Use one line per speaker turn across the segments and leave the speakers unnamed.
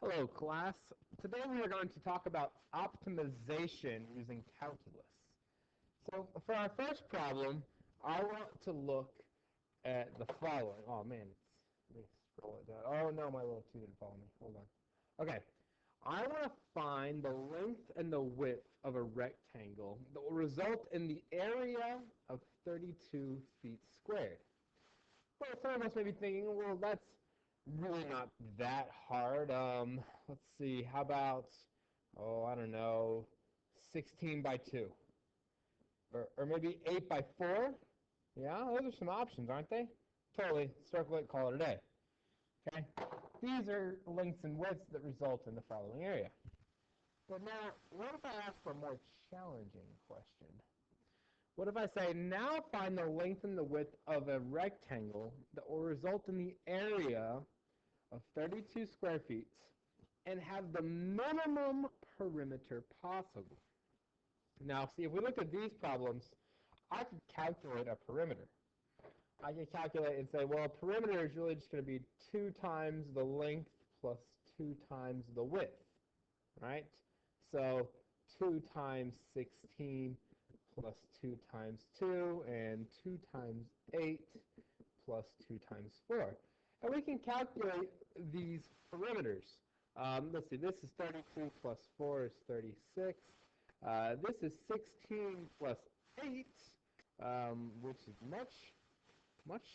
Hello, class. Today we are going to talk about optimization using calculus. So for our first problem, I want to look at the following. Oh man, let me scroll it down. Oh no, my little two didn't follow me. Hold on. Okay. I want to find the length and the width of a rectangle that will result in the area of 32 feet squared. Well, some of us may be thinking, well, that's really not that hard. Let's see, how about, oh, I don't know, 16 by 2? Or maybe 8 by 4? Yeah, those are some options, aren't they? Totally, circle it, call it a day. Okay? These are lengths and widths that result in the following area. But now, what if I ask for a more challenging question? What if I say, now find the length and the width of a rectangle that will result in the area of 32 square feet and have the minimum perimeter possible? Now, see, if we look at these problems, I could calculate a perimeter. I could calculate and say, well, a perimeter is really just going to be 2 times the length plus 2 times the width, right? So 2 times 16 plus 2 times 2, and 2 times 8 plus 2 times 4. And we can calculate these perimeters. Let's see, this is 32 plus 4 is 36. This is 16 plus 8, which is much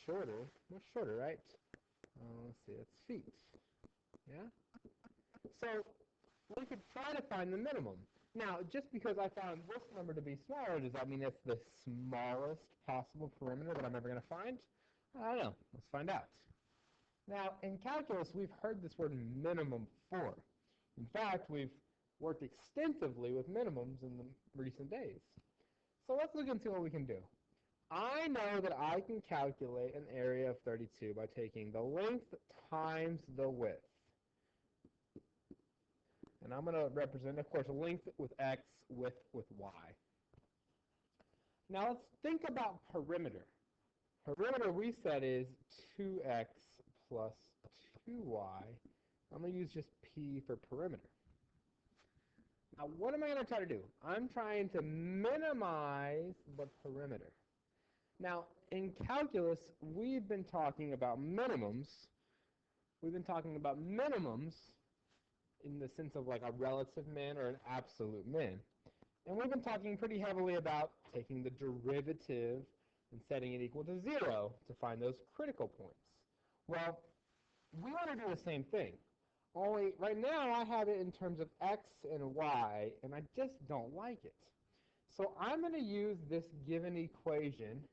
shorter, right? Let's see, that's feet. Yeah? So we could try to find the minimum. Now, just because I found this number to be smaller, does that mean it's the smallest possible perimeter that I'm ever going to find? I don't know. Let's find out. Now, in calculus, we've heard this word minimum before. In fact, we've worked extensively with minimums in the recent days. So let's look and see what we can do. I know that I can calculate an area of 32 by taking the length times the width. And I'm going to represent, of course, length with x, width with y. Now let's think about perimeter. Perimeter we said is 2x plus 2y. I'm going to use just p for perimeter. Now what am I going to try to do? I'm trying to minimize the perimeter. Now in calculus, we've been talking about minimums. We've been talking about minimums in the sense of like a relative min or an absolute min. And we've been talking pretty heavily about taking the derivative and setting it equal to 0 to find those critical points. Well, we want to do the same thing. Only right now I have it in terms of x and y, and I just don't like it. So I'm going to use this given equation,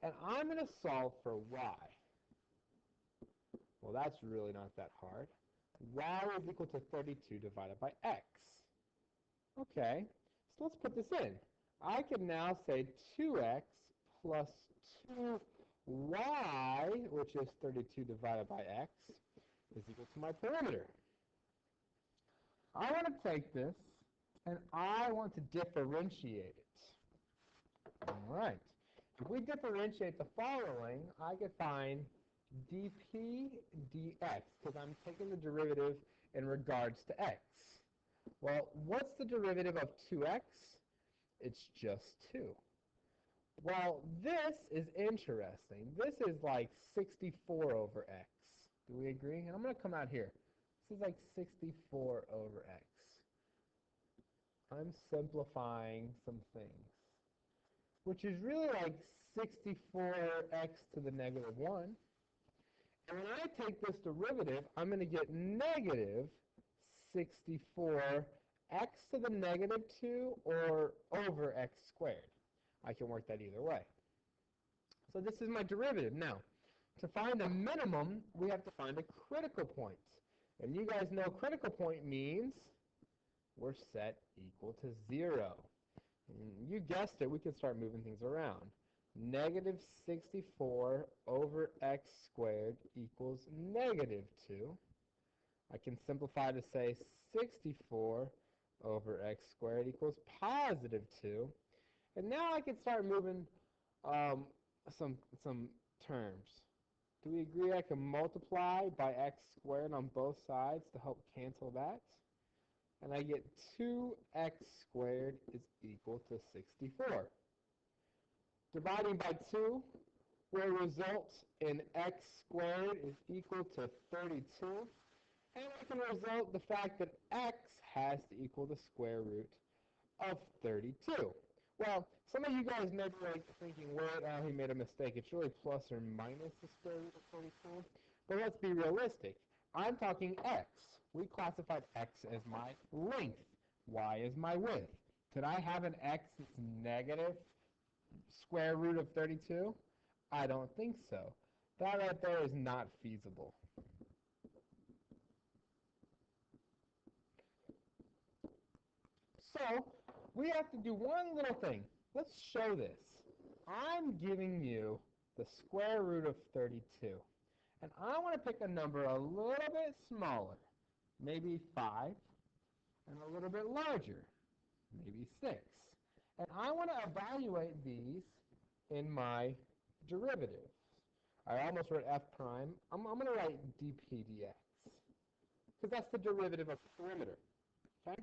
and I'm going to solve for y. Well, that's really not that hard. Y is equal to 32 divided by x. Okay, so let's put this in. I can now say 2x plus 2y, which is 32 divided by x, is equal to my perimeter. I want to take this, and I want to differentiate it. All right. If we differentiate the following, I could find dp dx, because I'm taking the derivative in regards to x. Well, what's the derivative of 2x? It's just 2. Well, this is interesting. This is like 64 over x. Do we agree? And I'm going to come out here. This is like 64 over x. I'm simplifying some things, which is really like 64x to the negative 1. And when I take this derivative, I'm going to get negative 64x to the negative 2 or over x squared. I can work that either way. So this is my derivative. Now, to find a minimum, we have to find a critical point. And you guys know critical point means we're set equal to 0. And you guessed it, we can start moving things around. Negative 64 over x squared equals negative 2. I can simplify to say 64 over x squared equals positive 2. And now I can start moving some terms. Do we agree I can multiply by x squared on both sides to help cancel that? And I get 2x squared is equal to 64. Dividing by 2 will result in x squared is equal to 32. And I can result the fact that x has to equal the square root of 32. Well, some of you guys may be like thinking, wait, he made a mistake. It's really plus or minus the square root of 32. But let's be realistic. I'm talking x. We classified x as my length. Y is my width. Could I have an x that's negative square root of 32? I don't think so. That right there is not feasible. So, we have to do one little thing. Let's show this. I'm giving you the square root of 32. And I want to pick a number a little bit smaller, maybe 5, and a little bit larger, maybe 6. And I want to evaluate these in my derivatives. I almost wrote f prime. I'm going to write dp dx, because that's the derivative of perimeter. Okay?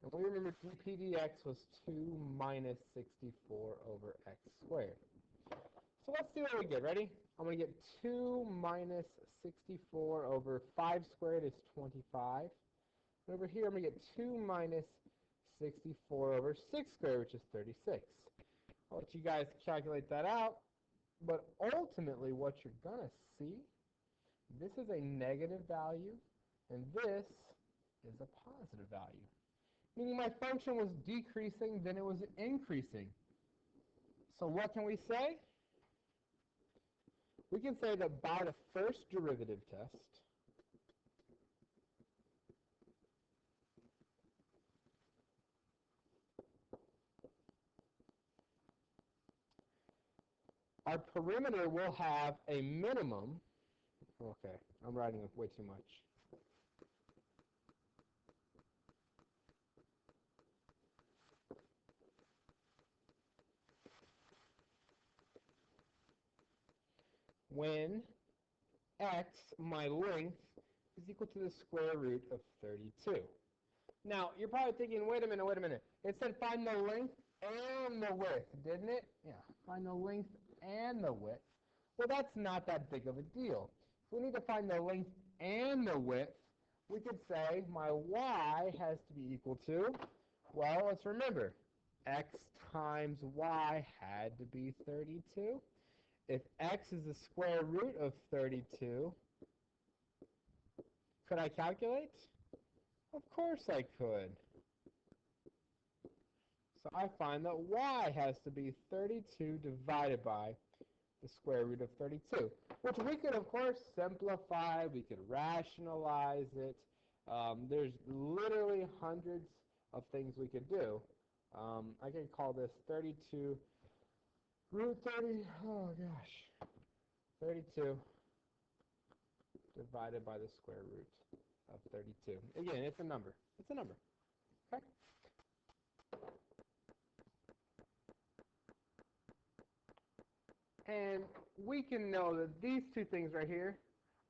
And we remember dp dx was 2 minus 64 over x squared. So let's see what we get. Ready? I'm going to get 2 minus 64 over 5 squared is 25. And over here, I'm going to get 2 minus 64 over 6 squared, which is 36. I'll let you guys calculate that out. But ultimately, what you're going to see, this is a negative value, and this is a positive value. Meaning my function was decreasing, then it was increasing. So what can we say? We can say that by the first derivative test, our perimeter will have a minimum. Okay, I'm writing way too much. When x, my length, is equal to the square root of 32. Now, you're probably thinking, wait a minute. It said find the length and the width, didn't it? Yeah, find the length and the width. Well, that's not that big of a deal. If we need to find the length and the width, we could say my y has to be equal to, well, let's remember, x times y had to be 32. If x is the square root of 32, could I calculate? Of course I could. So I find that y has to be 32 divided by the square root of 32, which we could, of course, simplify. We could rationalize it. There's literally hundreds of things we could do. I could call this 32 root 30, oh gosh, 32 divided by the square root of 32. Again, it's a number. It's a number. Okay? And we can know that these two things right here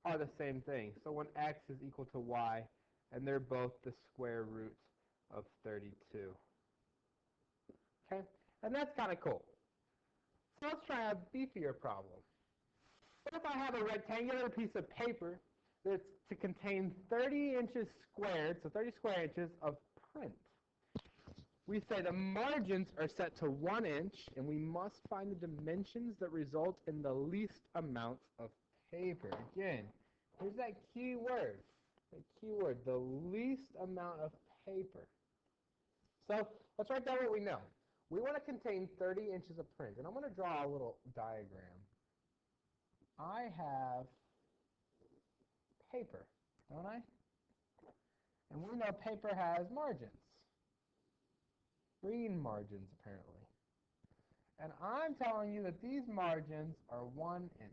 are the same thing. So when x is equal to y, and they're both the square root of 32. Okay? And that's kind of cool. So let's try a beefier problem. What if I have a rectangular piece of paper that's to contain 30 inches squared, so 30 square inches of print? We say the margins are set to 1 inch, and we must find the dimensions that result in the least amount of paper. Again, here's that key word. The key word, the least amount of paper. So let's write down what we know. We want to contain 30 inches of print, and I'm going to draw a little diagram. I have paper, don't I? And we know paper has margins. Green margins, apparently. And I'm telling you that these margins are 1 inch.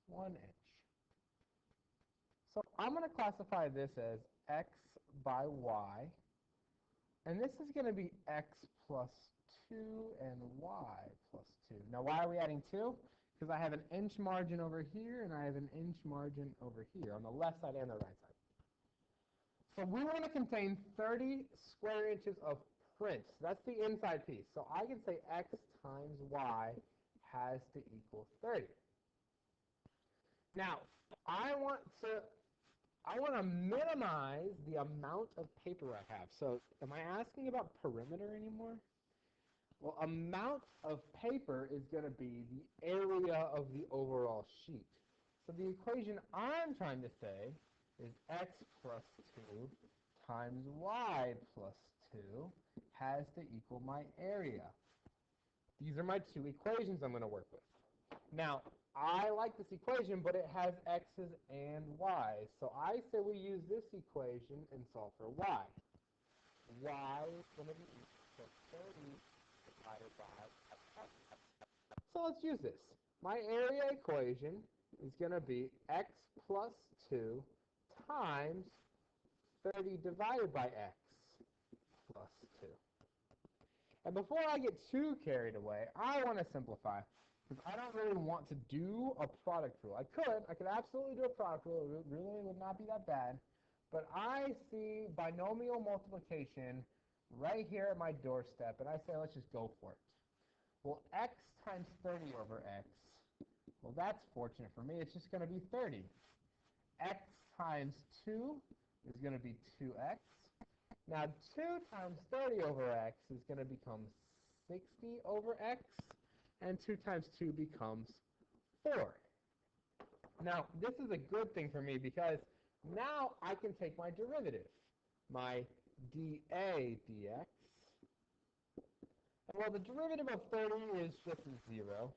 1 inch. So I'm going to classify this as x by y. And this is going to be x plus 2 and y plus 2. Now, why are we adding 2? because I have an inch margin over here and I have an inch margin over here on the left side and the right side. So we want to contain 30 square inches of print. That's the inside piece. So I can say x times y has to equal 30. Now, I want to minimize the amount of paper I have. So am I asking about perimeter anymore? Well, amount of paper is going to be the area of the overall sheet. So the equation I'm trying to say is x plus 2 times y plus 2 has to equal my area. These are my two equations I'm going to work with. Now, I like this equation, but it has x's and y's. So I say we use this equation and solve for y. Y is going to be equal to 30 divided by x. So let's use this. My area equation is going to be x plus 2 times 30 divided by x plus 2. And before I get too carried away, I want to simplify, because I don't really want to do a product rule. I could absolutely do a product rule. It really would not be that bad. But I see binomial multiplication right here at my doorstep, and I say, let's just go for it. Well, x times 30 over x, well, that's fortunate for me. It's just going to be 30. X times 2 is going to be 2x. Now, 2 times 30 over x is going to become 60 over x, and 2 times 2 becomes 4. Now, this is a good thing for me because now I can take my derivative, my dA dx. And well, the derivative of 30 is just 0.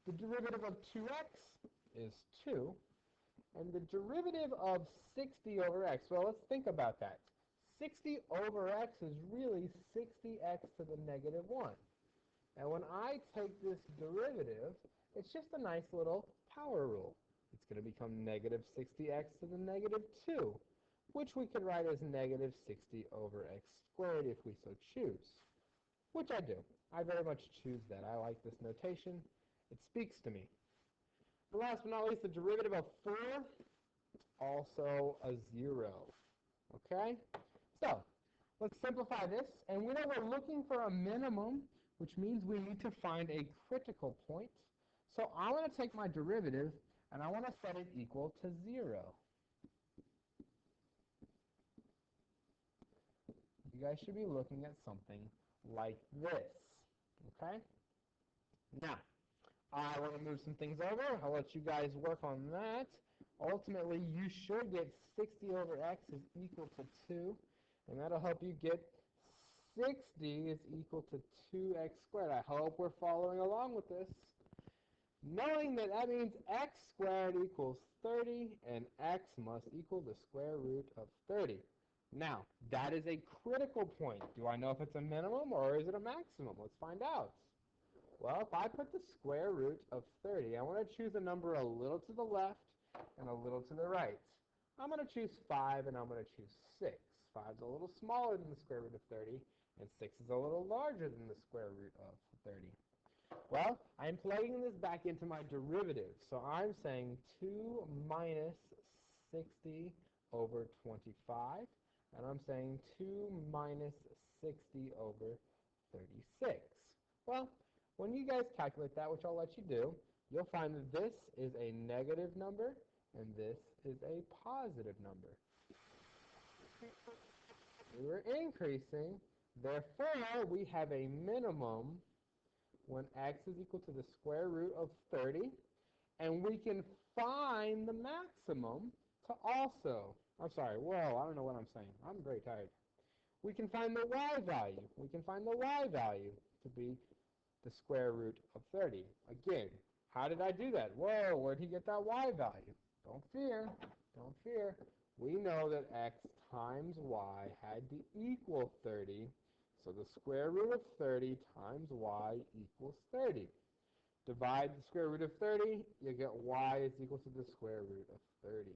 The derivative of 2x is 2. And the derivative of 60 over x, well, let's think about that. 60 over x is really 60x to the negative 1. And when I take this derivative, it's just a nice little power rule. It's going to become negative 60x to the negative 2, which we could write as negative 60 over x squared if we so choose, which I do. I very much choose that. I like this notation. It speaks to me. And last but not least, the derivative of 4, also a 0. Okay? So, let's simplify this. And we know we're looking for a minimum, which means we need to find a critical point. So I want to take my derivative, and I want to set it equal to 0. You guys should be looking at something like this. Okay? Now, I want to move some things over. I'll let you guys work on that. Ultimately, you should get 60 over x is equal to 2. And that'll help you get 60 is equal to 2x squared. I hope we're following along with this. Knowing that that means x squared equals 30, and x must equal the square root of 30. Now, that is a critical point. Do I know if it's a minimum or is it a maximum? Let's find out. Well, if I put the square root of 30, I want to choose a number a little to the left and a little to the right. I'm going to choose 5 and I'm going to choose 6. 5 is a little smaller than the square root of 30, and 6 is a little larger than the square root of 30. Well, I'm plugging this back into my derivative. So I'm saying 2 minus 60 over 25, and I'm saying 2 minus 60 over 36. Well, when you guys calculate that, which I'll let you do, you'll find that this is a negative number and this is a positive number. We're increasing, therefore we have a minimum when x is equal to the square root of 30, and we can find the maximum to also, I'm sorry, well, I don't know what I'm saying. I'm very tired. We can find the y value. We can find the y value to be the square root of 30. Again, how did I do that? Whoa, where'd he get that y value? Don't fear. Don't fear. We know that x times y had to equal 30, so the square root of 30 times y equals 30. Divide the square root of 30, you get y is equal to the square root of 30.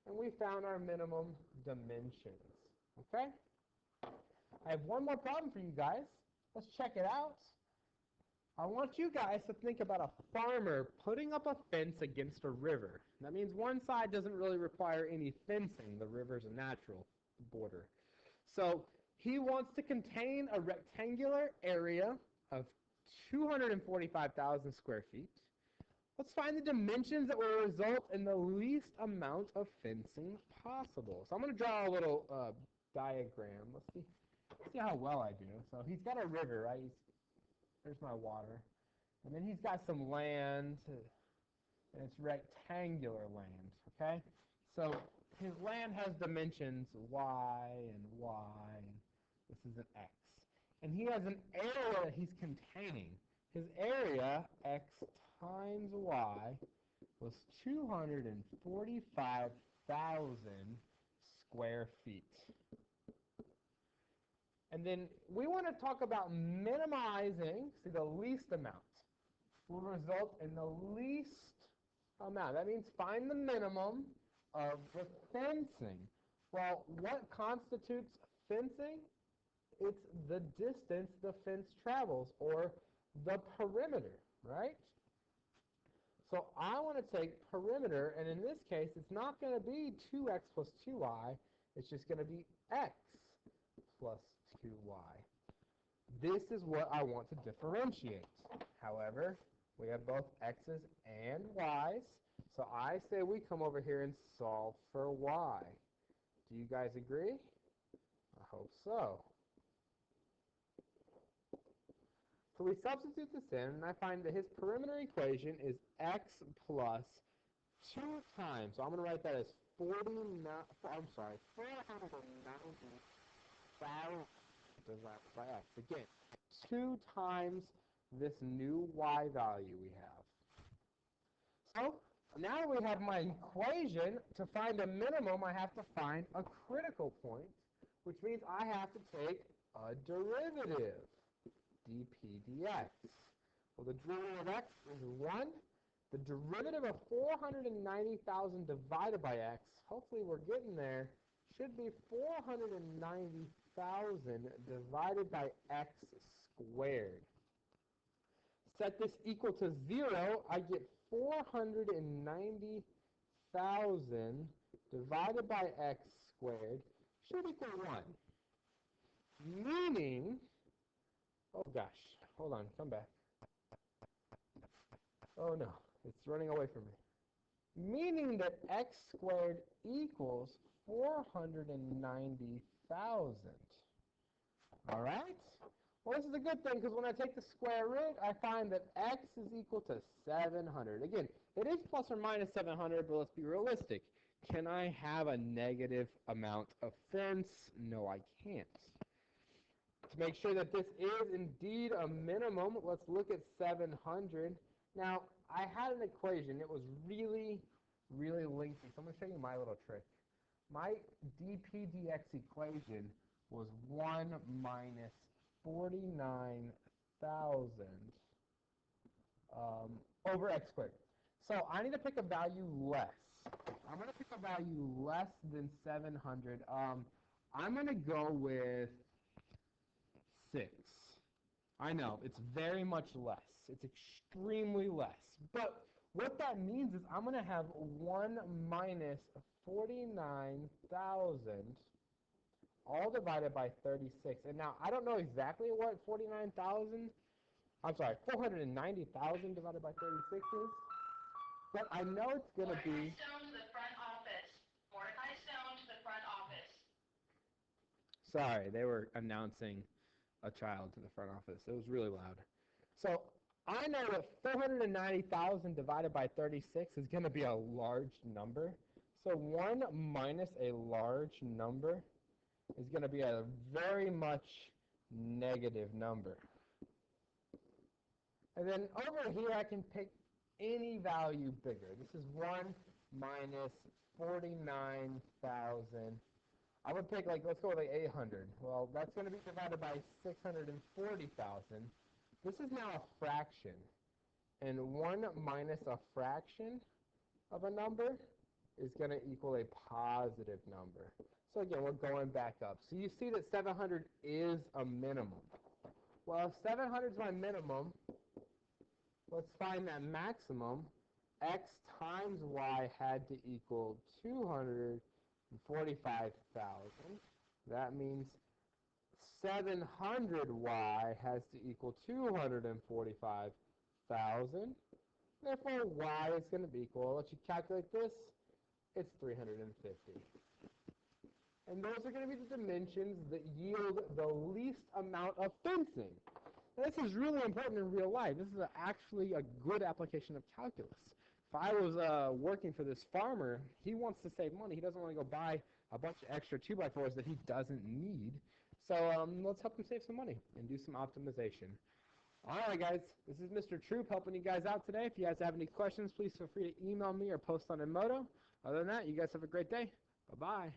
And we found our minimum dimensions. Okay? I have one more problem for you guys. Let's check it out. I want you guys to think about a farmer putting up a fence against a river. That means one side doesn't really require any fencing. The river's a natural border. So he wants to contain a rectangular area of 245,000 square feet. Let's find the dimensions that will result in the least amount of fencing possible. So I'm going to draw a little diagram. Let's see how well I do. So he's got a river, right? There's my water. And then he's got some land, and it's rectangular land, okay? So his land has dimensions y and y, and this is an x. And he has an area that he's containing. His area, x times y, was 245,000 square feet. And then we want to talk about minimizing, see, the least amount will result in the least amount. That means find the minimum of the fencing. Well, what constitutes fencing? It's the distance the fence travels, or the perimeter, right? So I want to take perimeter, and in this case, it's not going to be 2x plus 2y. It's just going to be x plus 2y. This is what I want to differentiate. However, we have both x's and y's, so I say we come over here and solve for y. Do you guys agree? I hope so. So we substitute this in, and I find that his perimeter equation is x plus 2 times. So I'm going to write that as 490,000 divided by x. Again, 2 times this new y value we have. So now we have my equation. To find a minimum, I have to find a critical point, which means I have to take a derivative. dp dx. Well, the derivative of x is 1. The derivative of 490,000 divided by x, hopefully we're getting there, should be 490,000 divided by x squared. Set this equal to 0, I get 490,000 divided by x squared should equal 1. Meaning, oh gosh, hold on, come back. Oh no, it's running away from me. Meaning that x squared equals 490,000. All right? Well, this is a good thing because when I take the square root, I find that x is equal to 700. Again, it is plus or minus 700, but let's be realistic. Can I have a negative amount of fence? No, I can't. To make sure that this is indeed a minimum, let's look at 700. Now, I had an equation. It was really, really lengthy. So I'm going to show you my little trick. My dp dx equation was 1 minus 49,000 over x squared. So I need to pick a value less. I'm going to pick a value less than 700. I'm going to go with 6. I know, it's very much less. It's extremely less. But what that means is I'm going to have 1 minus 49,000 all divided by 36. And now, I don't know exactly what 490,000 divided by 36 is. But I know it's going to be...
Stone to the front office. Mordecai Stone to the front office.
Sorry, they were announcing a child to the front office. It was really loud. So I know that 490,000 divided by 36 is going to be a large number. So 1 minus a large number is going to be a very much negative number. And then over here I can pick any value bigger. This is 1 minus 49,000. I would pick, like, let's go with like 800. Well, that's going to be divided by 640,000. This is now a fraction. And 1 minus a fraction of a number is going to equal a positive number. So again, we're going back up. So you see that 700 is a minimum. Well, if 700 is my minimum, let's find that maximum. X times y had to equal 245,000. That means 700y has to equal 245,000. Therefore, y is going to be equal, I'll let you calculate this, it's 350. And those are going to be the dimensions that yield the least amount of fencing. Now, this is really important in real life. This is actually a good application of calculus. If I was working for this farmer, he wants to save money. He doesn't want to go buy a bunch of extra 2x4s that he doesn't need. So let's help him save some money and do some optimization. All right, guys, this is Mr. Troop helping you guys out today. If you guys have any questions, please feel free to email me or post on Emoto. Other than that, you guys have a great day. Bye-bye.